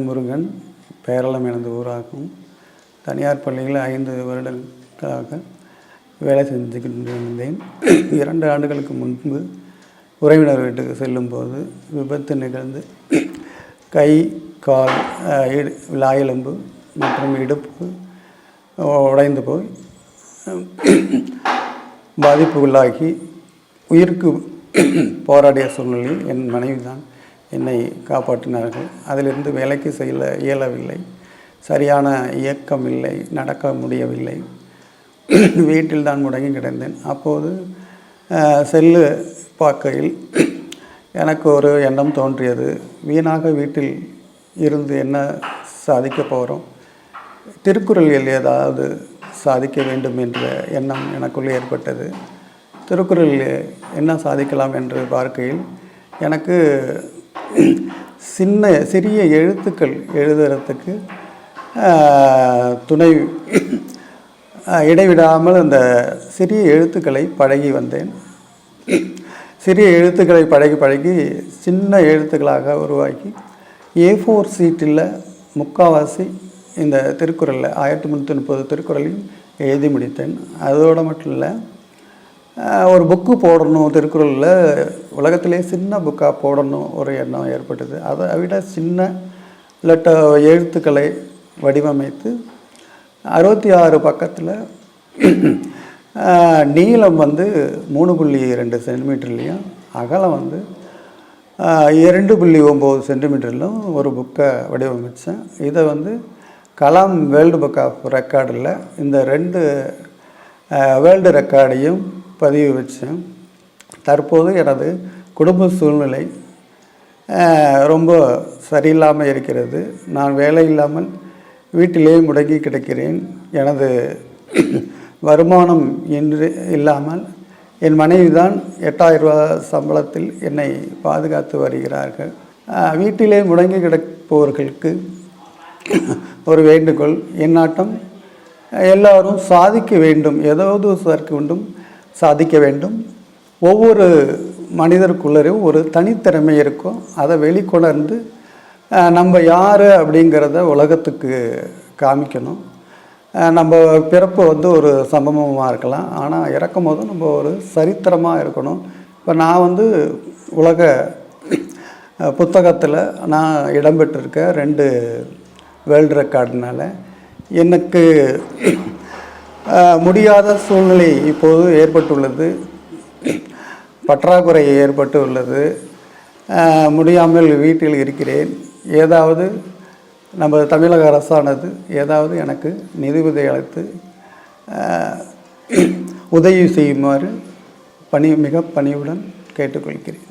பெயர் முருகன். பேரளம் எனது ஊராகும். தனியார் பள்ளியில் 5 வருடங்களாக வேலை செஞ்சுக்கிட்டிருந்தேன். 2 ஆண்டுகளுக்கு முன்பு உறவினர் வீட்டுக்கு செல்லும்போது விபத்து நிகழ்ந்து கை, கால், விலாயெலும்பு மற்றும் இடுப்பு உடைந்து போய் பாதிப்புக்குள்ளாகி உயிருக்கு போராடிய சூழ்நிலையில் என் மனைவி தான் என்னை காப்பாற்றினார்கள். அதிலிருந்து வேலைக்கு செல்ல இயலவில்லை. சரியான இயக்கம் இல்லை, நடக்க முடியவில்லை. வீட்டில் தான் முடங்கி கிடந்தேன். அப்போது செல்லு பார்க்கையில் எனக்கு ஒரு எண்ணம் தோன்றியது. வீணாக வீட்டில் இருந்து என்ன சாதிக்க போகிறோம், திருக்குறளில் ஏதாவது சாதிக்க வேண்டும் என்ற எண்ணம் எனக்குள்ளே ஏற்பட்டது. திருக்குறளில் என்ன சாதிக்கலாம் என்று பார்க்கையில் எனக்கு சிறிய எழுத்துக்கள் எழுதுறதுக்கு துணை இடைவிடாமல் அந்த சிறிய எழுத்துக்களை பழகி வந்தேன். சிறிய எழுத்துக்களை பழகி சின்ன எழுத்துக்களாக உருவாக்கி A4 சீட்டில் முக்கால்வாசி இந்த திருக்குறளில் 1330 திருக்குறளையும் எழுதி முடித்தேன். அதோடு மட்டும் இல்லை, ஒரு புக்கு போடணும், திருக்குறளில் உலகத்திலே சின்ன புக்காக போடணும் ஒரு எண்ணம் ஏற்பட்டது. அதை விட சின்ன எழுத்துக்களை வடிவமைத்து 66 பக்கத்தில் நீளம் 3.2 சென்டிமீட்டர்லேயும் அகலம் 2.9 சென்டிமீட்டர்லும் ஒரு புக்கை வடிவமைத்தேன். இதை கலாம் வேர்ல்டு புக் ஆஃப் ரெக்கார்டில் இந்த 2 வேர்ல்டு ரெக்கார்டையும் பதிவு வச்சேன். தற்போது எனது குடும்ப சூழ்நிலை ரொம்ப சரியில்லாமல் இருக்கிறது. நான் வேலை இல்லாமல் வீட்டிலே முடங்கி கிடக்கிறேன். எனது வருமானம் என்று இல்லாமல் என் மனைவி தான் 8000 ரூபா சம்பளத்தில் என்னை பாதுகாத்து வருகிறார்கள். வீட்டிலே முடங்கி கிடப்பவர்களுக்கு ஒரு வேண்டுகோள், என்னாட்டம் எல்லாரும் சாதிக்க வேண்டும், ஏதாவது கொண்டும் சாதிக்க வேண்டும். ஒவ்வொரு மனிதருக்குள்ளரும் ஒரு தனித்திறமை இருக்கும். அதை வெளிக்கொணர்ந்து நம்ம யார் அப்படிங்கிறத உலகத்துக்கு காமிக்கணும். நம்ம பிறப்பு ஒரு சம்பவமாக இருக்கலாம், ஆனால் இறக்கும் போது நம்ம ஒரு சரித்திரமாக இருக்கணும். இப்போ நான் உலக புத்தகத்தில் நான் இடம்பெற்றிருக்க 2 வேர்ல்டு ரெக்கார்டுனால எனக்கு முடியாத சூழ்நிலை இப்போது ஏற்பட்டுள்ளது. பற்றாக்குறை ஏற்பட்டு உள்ளது. முடியாமல் வீட்டில் இருக்கிறேன். ஏதாவது நம்ம தமிழக அரசானது ஏதாவது எனக்கு நிதி உதவி அளித்து உதவி செய்யுமாறு மிக பணிவுடன் கேட்டுக்கொள்கிறேன்.